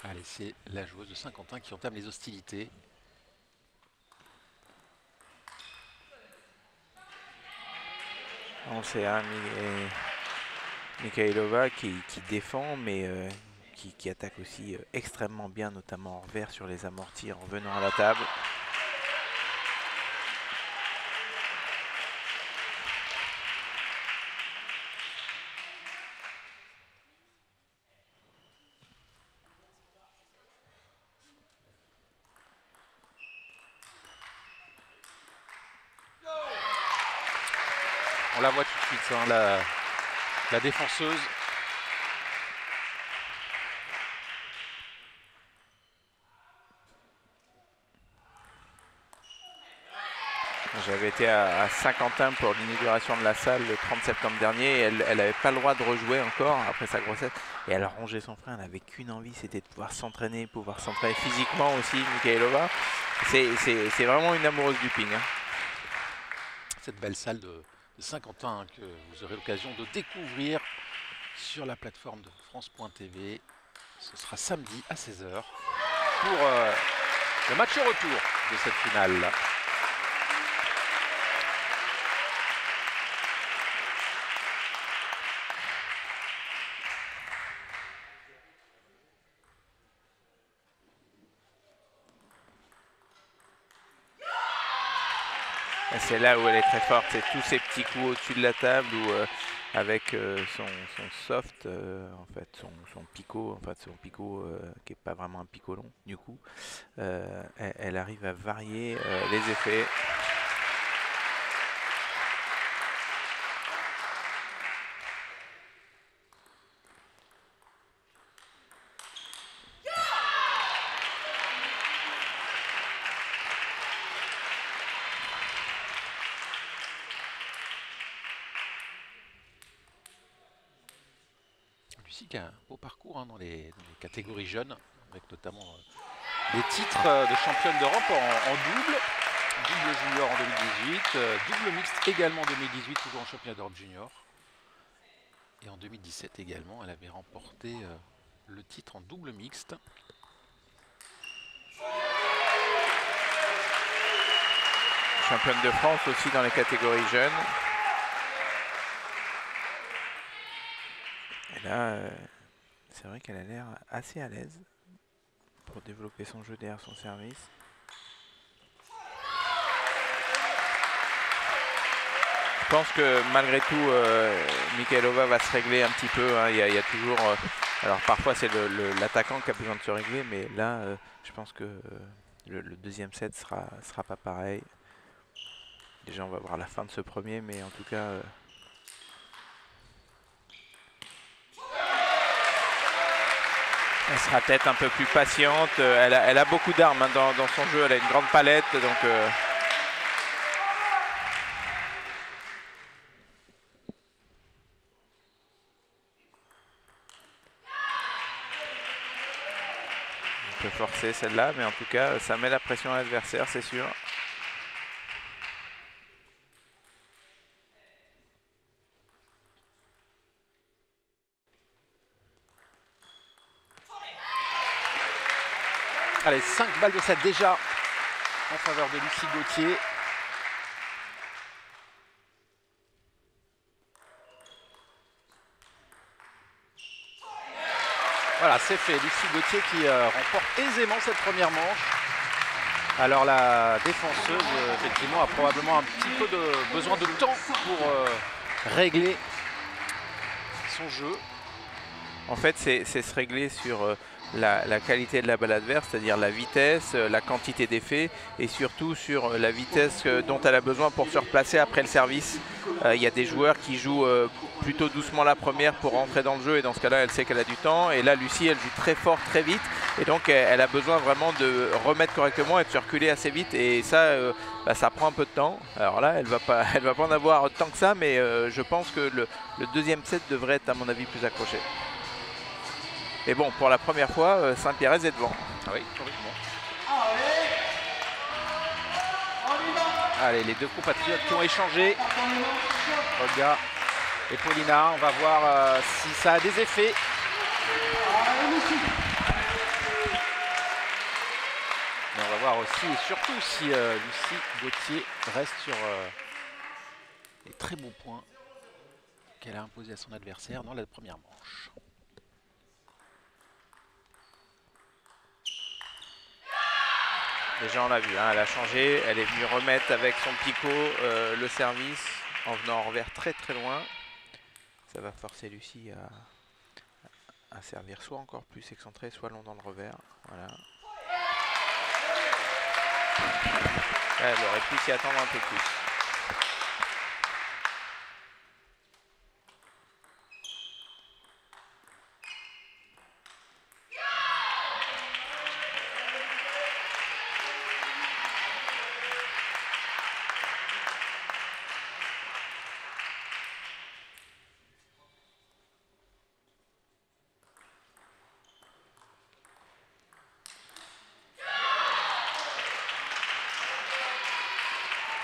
Allez, c'est la joueuse de Saint-Quentin qui entame les hostilités. On sait, hein, Mikhailova qui défend, mais qui attaque aussi extrêmement bien, notamment en revers sur les amortis en revenant à la table. On la voit tout de suite, hein, la défenseuse. J'avais été à Saint-Quentin pour l'inauguration de la salle le 30 septembre dernier. Elle n'avait pas le droit de rejouer encore après sa grossesse. Et elle a rongé son frein. Elle n'avait qu'une envie, c'était de pouvoir s'entraîner physiquement aussi, Mikhailova. C'est vraiment une amoureuse du ping. Hein. Cette belle salle de Saint-Quentin hein, que vous aurez l'occasion de découvrir sur la plateforme de France.tv. Ce sera samedi à 16 h pour le match retour de cette finale. C'est là où elle est très forte, c'est tous ces petits coups au-dessus de la table où avec son soft, en fait, son picot qui n'est pas vraiment un picot long du coup, elle arrive à varier les effets. Lucie qui a un beau parcours hein, dans les catégories jeunes, avec notamment des titres de championne d'Europe en double. Double junior en 2018, double mixte également en 2018, toujours en championnat d'Europe junior. Et en 2017 également, elle avait remporté le titre en double mixte. Championne de France aussi dans les catégories jeunes. Et là, c'est vrai qu'elle a l'air assez à l'aise pour développer son jeu derrière son service. Je pense que malgré tout, Mikhailova va se régler un petit peu. Hein. Il y a toujours. Alors parfois c'est l'attaquant qui a besoin de se régler, mais là, je pense que le deuxième set sera pas pareil. Déjà, on va voir la fin de ce premier, mais en tout cas. Elle sera peut-être un peu plus patiente. Elle a beaucoup d'armes hein, dans son jeu. Elle a une grande palette, donc. On peut forcer celle-là, mais en tout cas, ça met la pression à l'adversaire, c'est sûr. Allez, 5 balles de set déjà en faveur de Lucie Gauthier. Voilà, c'est fait. Lucie Gauthier qui remporte aisément cette première manche. Alors la défenseuse, effectivement, a probablement un petit peu besoin de temps pour régler son jeu. En fait, c'est se régler sur la qualité de la balle adverse, c'est-à-dire la vitesse, la quantité d'effets et surtout sur la vitesse dont elle a besoin pour se replacer après le service. Il y a des joueurs qui jouent plutôt doucement la première pour rentrer dans le jeu et dans ce cas-là, elle sait qu'elle a du temps. Et là, Lucie, elle joue très fort, très vite et donc elle a besoin vraiment de remettre correctement et de se reculer assez vite et ça, ça prend un peu de temps. Alors là, elle va pas en avoir tant que ça, mais je pense que le deuxième set devrait être à mon avis plus accroché. Et bon, pour la première fois, Saint-Pierre est devant. Ah oui, complètement. Allez, les deux compatriotes qui ont échangé. Olga et Paulina, on va voir si ça a des effets. savoir aussi et surtout si Lucie Gauthier reste sur les très bons points qu'elle a imposés à son adversaire dans la première manche. Déjà on l'a vu, hein, elle a changé, elle est venue remettre avec son picot le service en venant en revers très très loin. Ça va forcer Lucie à servir soit encore plus excentré, soit long dans le revers. Voilà. Elle aurait pu s'y attendre un peu plus.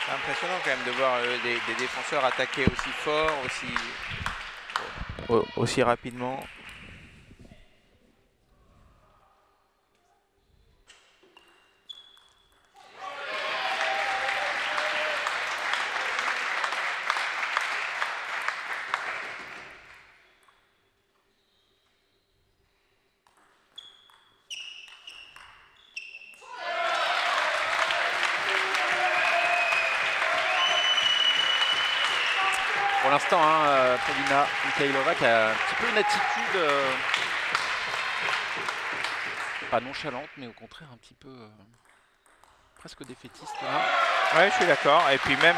C'est impressionnant quand même de voir des défenseurs attaquer aussi fort, aussi rapidement. Pour l'instant, hein, Polina Mikhailova qui a un petit peu une attitude pas nonchalante, mais au contraire un petit peu presque défaitiste là. Ouais, je suis d'accord. Et puis même,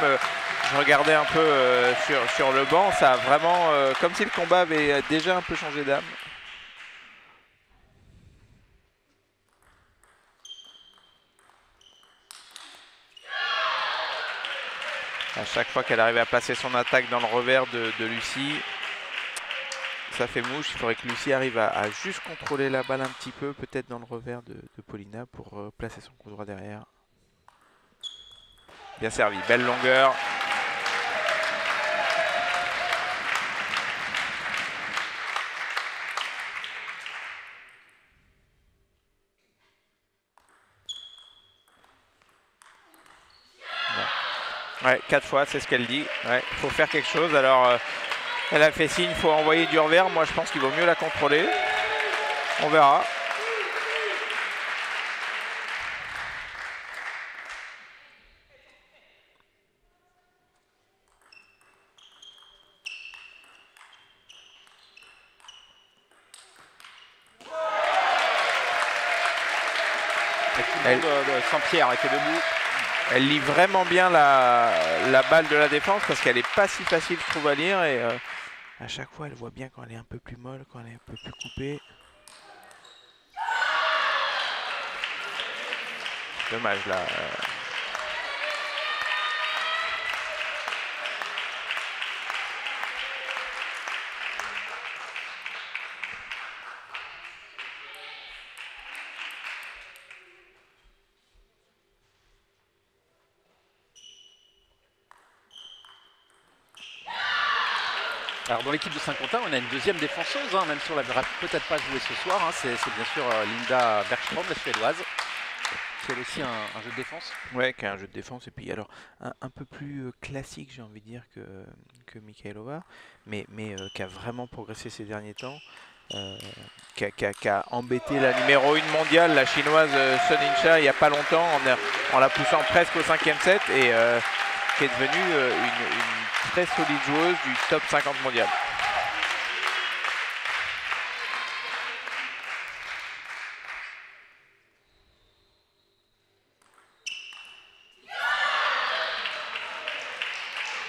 je regardais un peu sur le banc, ça a vraiment, comme si le combat avait déjà un peu changé d'âme. À chaque fois qu'elle arrive à placer son attaque dans le revers de Lucie, ça fait mouche. Il faudrait que Lucie arrive à juste contrôler la balle un petit peu, peut-être dans le revers de Polina pour placer son coup droit derrière. Bien servi, belle longueur. Ouais, 4 fois, c'est ce qu'elle dit. Ouais, il faut faire quelque chose. Alors, elle a fait signe, il faut envoyer du revers. Moi, je pense qu'il vaut mieux la contrôler. On verra. De Saint-Pierre était debout. Elle lit vraiment bien la balle de la défense parce qu'elle n'est pas si facile, je trouve, à lire. Et à chaque fois, elle voit bien quand elle est un peu plus molle, quand elle est un peu plus coupée. Dommage là. Alors dans l'équipe de Saint-Quentin, on a une deuxième défenseuse, hein, même si on ne l'avait peut-être pas joué ce soir. Hein, c'est bien sûr Linda Bergström, la suédoise, qui a aussi un jeu de défense. Ouais, qui a un jeu de défense. Et puis alors un peu plus classique, j'ai envie de dire, que Mikhailova, mais qui a vraiment progressé ces derniers temps. Qui a embêté la numéro 1 mondiale, la chinoise Sun In-cha, il n'y a pas longtemps, en la poussant presque au 5e set. Et qui est devenue une très solide joueuse du top 50 mondial.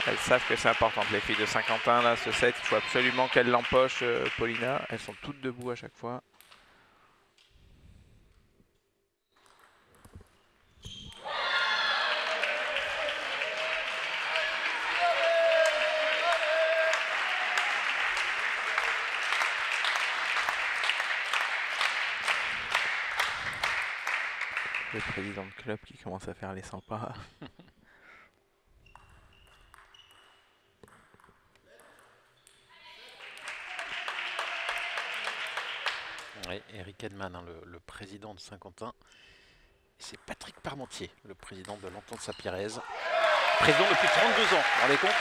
Elles savent que c'est important, les filles de Saint-Quentin, là, ce set, il faut absolument qu'elles l'empochent, Polina. Elles sont toutes debout à chaque fois. Le président de club qui commence à faire les 100 pas. Oui, Eric Edman, hein, le président de Saint-Quentin, C'est Patrick Parmentier, le président de l'Entente Sapirez. Président depuis 32 ans, vous vous rendez compte?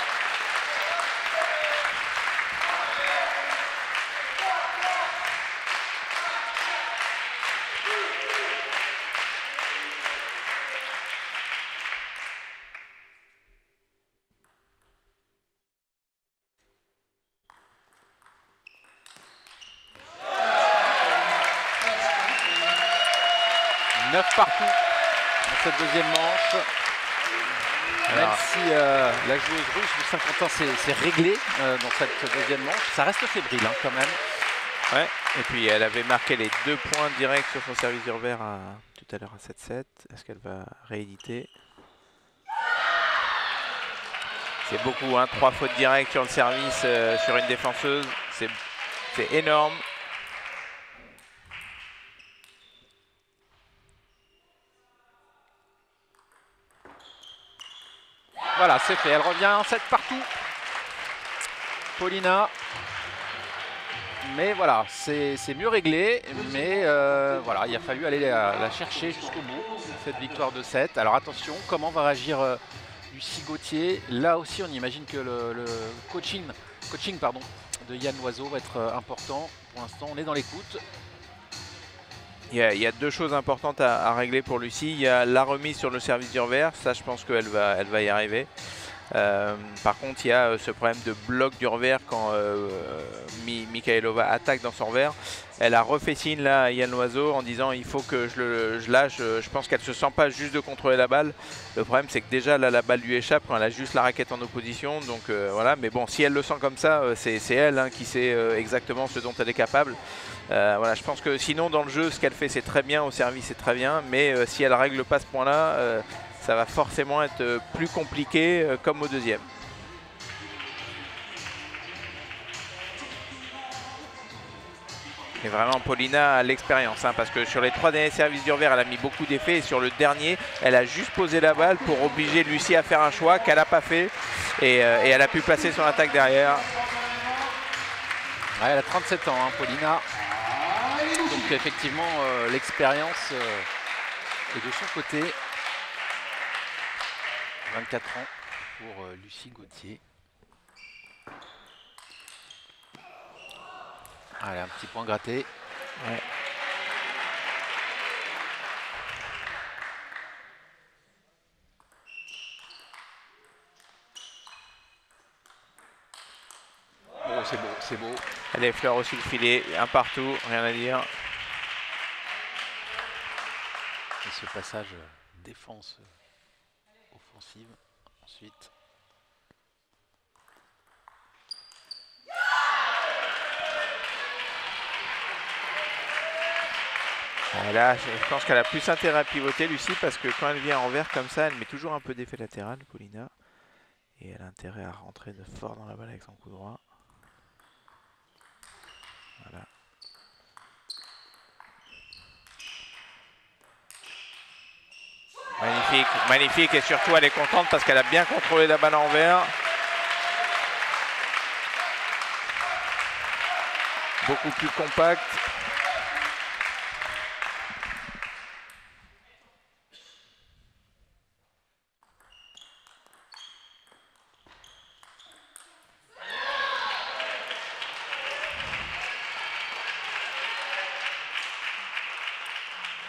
Neuf partout dans cette deuxième manche. Même si la joueuse russe du Saint-Quentin s'est réglée dans cette deuxième manche, ça reste fébrile hein, quand même. Ouais, et puis elle avait marqué les 2 points directs sur son service du revers tout à l'heure à 7-7. Est-ce qu'elle va rééditer? C'est beaucoup, hein, 3 fautes directes sur le service sur une défenseuse. C'est énorme. Voilà, c'est fait. Elle revient en 7 partout. Paulina. Mais voilà, c'est mieux réglé. Mais voilà, il a fallu aller la chercher jusqu'au bout, cette victoire de 7. Alors attention, comment va réagir Lucie Gauthier? Là aussi, on imagine que le coaching de Yann Loiseau va être important. Pour l'instant, on est dans l'écoute. Il y a 2 choses importantes à régler pour Lucie. Il y a la remise sur le service du revers. Ça, je pense qu'elle va y arriver. Par contre, il y a ce problème de bloc du revers quand Mikhailova attaque dans son revers. Elle a refait signe là à Yann Loiseau en disant il faut que je lâche. Je pense qu'elle ne se sent pas juste de contrôler la balle. Le problème, c'est que déjà là, la balle lui échappe quand elle a juste la raquette en opposition. Donc voilà, mais bon, si elle le sent comme ça, c'est elle hein, qui sait exactement ce dont elle est capable. Voilà, je pense que sinon dans le jeu, ce qu'elle fait c'est très bien, au service c'est très bien, mais si elle ne règle pas ce point-là, ça va forcément être plus compliqué comme au deuxième. Et vraiment Paulina a l'expérience, hein, parce que sur les 3 derniers services du revers, elle a mis beaucoup d'effets et sur le dernier, elle a juste posé la balle pour obliger Lucie à faire un choix qu'elle n'a pas fait et elle a pu placer son attaque derrière. Ouais, elle a 37 ans, hein, Paulina. Donc effectivement, l'expérience est de son côté. 24 ans pour Lucie Gauthier. Allez, un petit point gratté. Ouais. Oh, c'est beau, c'est beau. Elle effleure aussi le filet, un partout, rien à dire. Et ce passage défense offensive ensuite. Là, je pense qu'elle a plus intérêt à pivoter, Lucie, parce que quand elle vient en revers comme ça, elle met toujours un peu d'effet latéral, Paulina. Et elle a intérêt à rentrer de fort dans la balle avec son coup droit. Voilà. Magnifique, magnifique, et surtout elle est contente parce qu'elle a bien contrôlé la balle en revers. Beaucoup plus compact.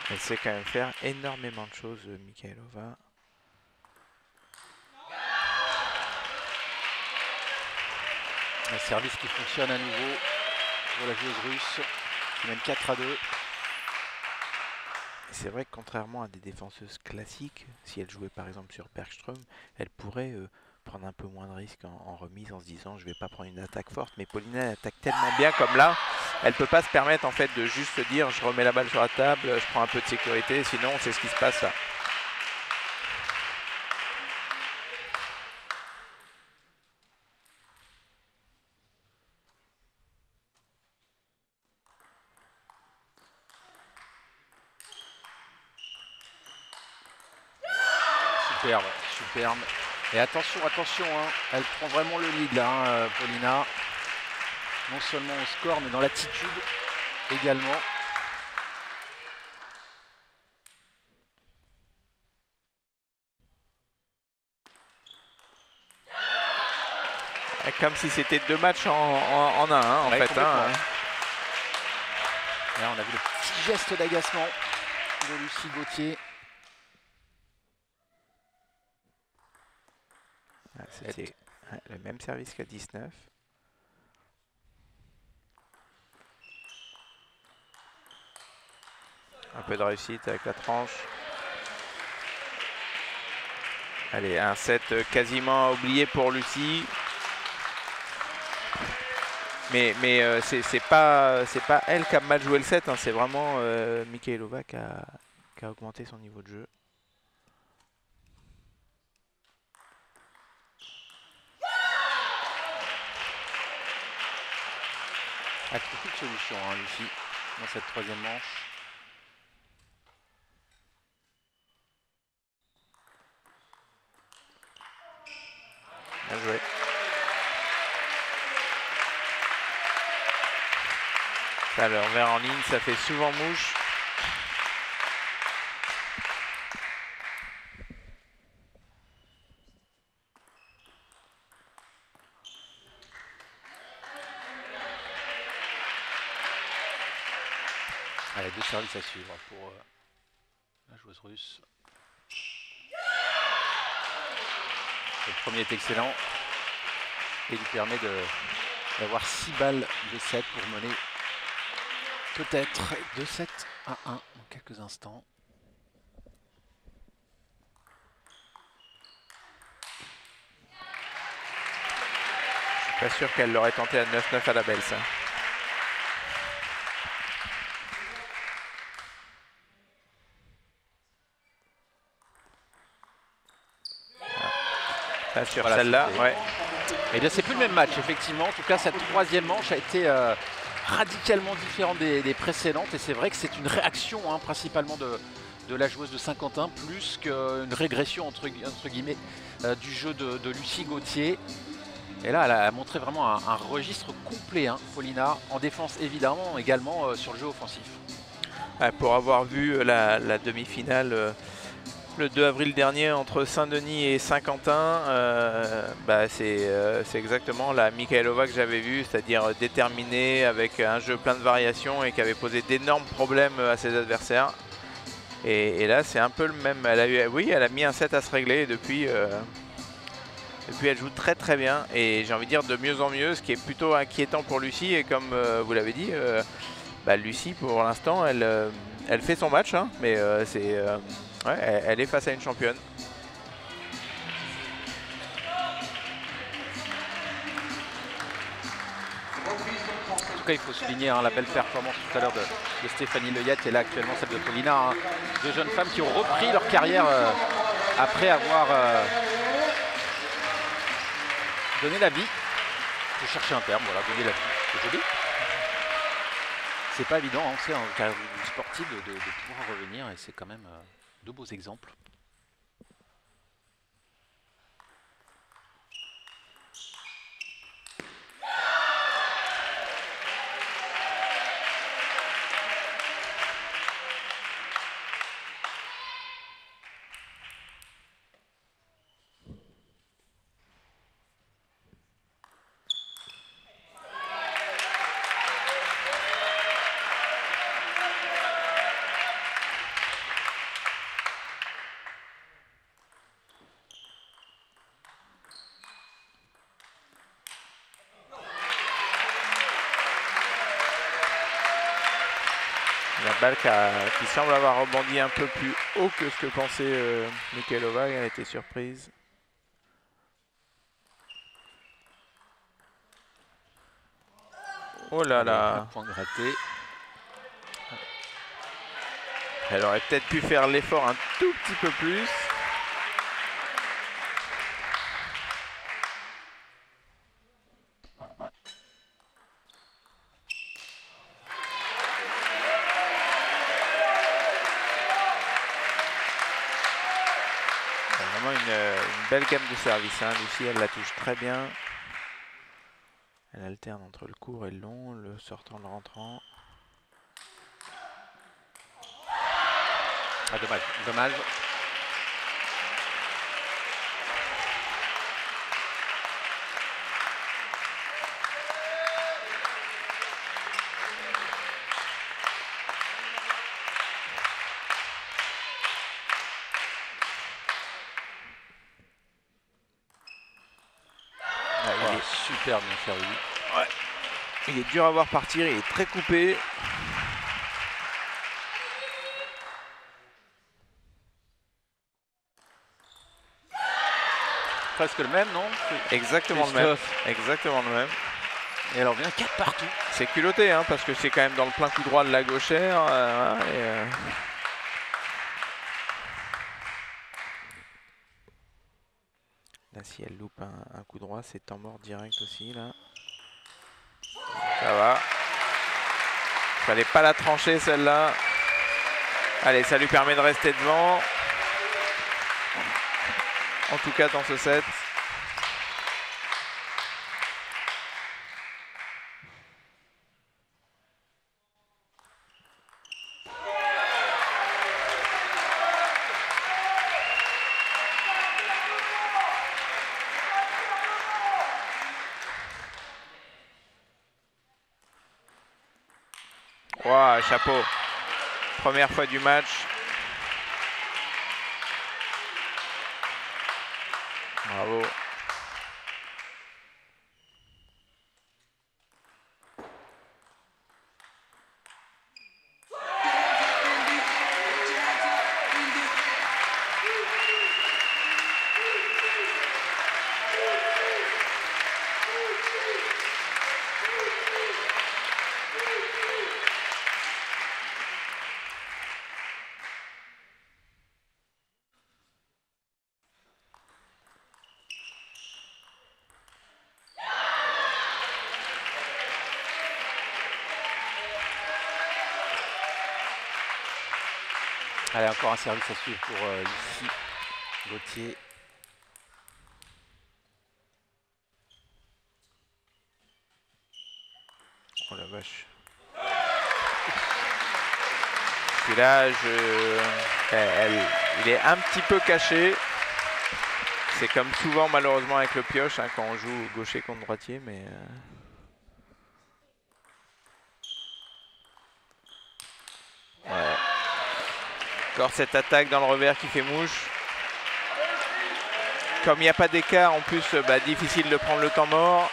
Elle sait quand même faire énormément de choses, Mikhailova. Un service qui fonctionne à nouveau pour la joueuse russe, qui mène 4-2. C'est vrai que contrairement à des défenseuses classiques, si elle jouait par exemple sur Bergström, elle pourrait prendre un peu moins de risques en remise en se disant je vais pas prendre une attaque forte. Mais Paulina elle attaque tellement bien comme là, elle peut pas se permettre en fait de juste se dire je remets la balle sur la table, je prends un peu de sécurité, sinon c'est ce qui se passe là. Superbe, superbe. Et attention, attention, hein, elle prend vraiment le lead là, hein, Paulina. Non seulement au score, mais dans l'attitude également. Comme si c'était 2 matchs en un, en fait. Hein. Là, on a vu le petit geste d'agacement de Lucie Gauthier. C'était le même service qu'à 19. Un peu de réussite avec la tranche. Allez, un set quasiment oublié pour Lucie. Mais c'est pas elle qui a mal joué le set, hein, c'est vraiment Mikhailova qui a augmenté son niveau de jeu. Elle trouve plus de solution, hein, Lucie, dans cette troisième manche. Bien joué. Ça, le revers en ligne, ça fait souvent mouche. Allez, 2 services à suivre pour la joueuse russe. Le premier est excellent et lui permet d'avoir 6 balles de 7 pour mener peut-être 2-7 à 1 dans quelques instants. Je suis pas sûr qu'elle l'aurait tenté à 9-9 à la belle, ça. Pas sur Voilà, celle-là, ouais. Eh bien, c'est plus le même match, effectivement. En tout cas, cette troisième manche a été radicalement différente des précédentes. Et c'est vrai que c'est une réaction, hein, principalement de la joueuse de Saint-Quentin, plus qu'une régression, entre guillemets, du jeu de Lucie Gauthier. Et là, elle a montré vraiment un registre complet, hein, Paulina, en défense évidemment, également sur le jeu offensif. Ouais, pour avoir vu la demi-finale le 2 avril dernier entre Saint-Denis et Saint-Quentin, c'est exactement la Mikhailova que j'avais vue, c'est-à-dire déterminée, avec un jeu plein de variations et qui avait posé d'énormes problèmes à ses adversaires. Et là, c'est un peu le même. Elle a mis un set à se régler et depuis elle joue très très bien. Et j'ai envie de dire de mieux en mieux, ce qui est plutôt inquiétant pour Lucie. Et comme vous l'avez dit, Lucie, pour l'instant, elle fait son match, hein, mais ouais, elle est face à une championne. En tout cas, il faut souligner, hein, la belle performance tout à l'heure de Stéphanie Leuillet et là actuellement celle de Paulina. Hein, deux jeunes femmes qui ont repris leur carrière après avoir donné la vie. Je cherchais un terme, voilà, donner la vie. C'est joli. C'est pas évident, hein, c'est en carrière sportive de pouvoir revenir et c'est quand même de beaux exemples. La balle qui semble avoir rebondi un peu plus haut que ce que pensait Mikhailova. Elle a été surprise. Oh là là. Point gratté. Elle aurait peut-être pu faire l'effort un tout petit peu plus. Une belle gamme de service, hein. Lucie, elle la touche très bien. Elle alterne entre le court et le long, le sortant, le rentrant. Ah, dommage, dommage. serve bien servi. Ouais. Il est dur à voir partir, il est très coupé. Presque le même, non? Exactement le même. Exactement le même. Et alors vient 4 partout. C'est culotté, hein, parce que c'est quand même dans le plein coup droit de la gauchère. Là, si elle loupe un coup droit, c'est temps mort direct aussi. Là. Ça va. Fallait pas la trancher celle-là. Allez, ça lui permet de rester devant. En tout cas dans ce set. Wow, chapeau. Première fois du match. Bravo. Allez, encore un service à suivre pour Lucie Gauthier. Oh la vache. Puis là, il est un petit peu caché. C'est comme souvent malheureusement avec le pioche, hein, quand on joue gaucher contre droitier, mais... Ouais. Encore cette attaque dans le revers qui fait mouche. Comme il n'y a pas d'écart, en plus, difficile de prendre le temps mort.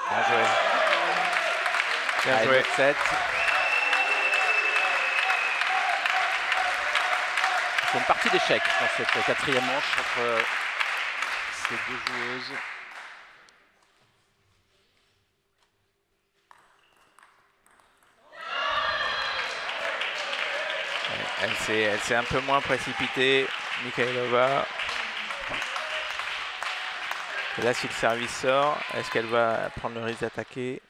Bien joué. Bien joué. 7. C'est une partie d'échec dans cette quatrième manche entre ces deux joueuses. Elle s'est un peu moins précipitée, Mikhailova. Et là, si le service sort, est-ce qu'elle va prendre le risque d'attaquer?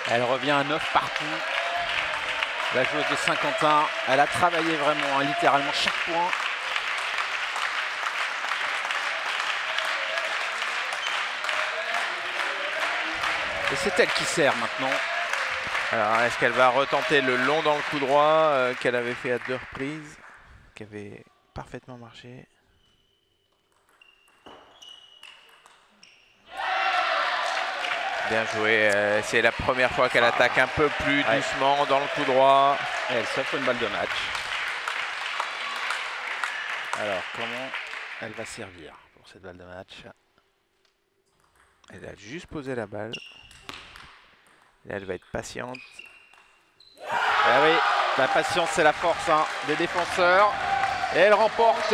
Elle revient à 9 partout. La joueuse de Saint-Quentin, elle a travaillé vraiment, hein, littéralement chaque point. Et c'est elle qui sert maintenant. Alors, est-ce qu'elle va retenter le long dans le coup droit qu'elle avait fait à 2 reprises, qui avait parfaitement marché? Bien joué. C'est la première fois qu'elle attaque un peu plus doucement dans le coup droit. Et elle s'offre une balle de match. Alors, comment elle va servir pour cette balle de match? Elle a juste posé la balle. Là, elle va être patiente. Ah oui, la patience, c'est la force, hein, des défenseurs. Et elle remporte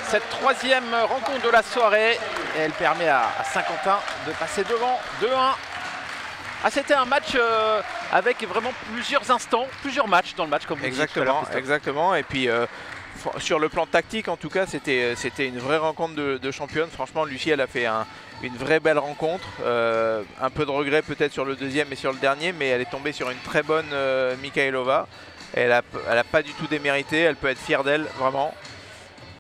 cette troisième rencontre de la soirée. Et elle permet à Saint-Quentin de passer devant 2-1. Ah, c'était un match avec vraiment plusieurs instants, plusieurs matchs dans le match, comme vous dites tout à l'heure, exactement. Et puis, sur le plan tactique, en tout cas, c'était une vraie rencontre de championne. Franchement, Lucie, elle a fait une vraie belle rencontre. Un peu de regret peut-être sur le deuxième et sur le dernier, mais elle est tombée sur une très bonne Mikhailova. Elle a pas du tout démérité, elle peut être fière d'elle, vraiment.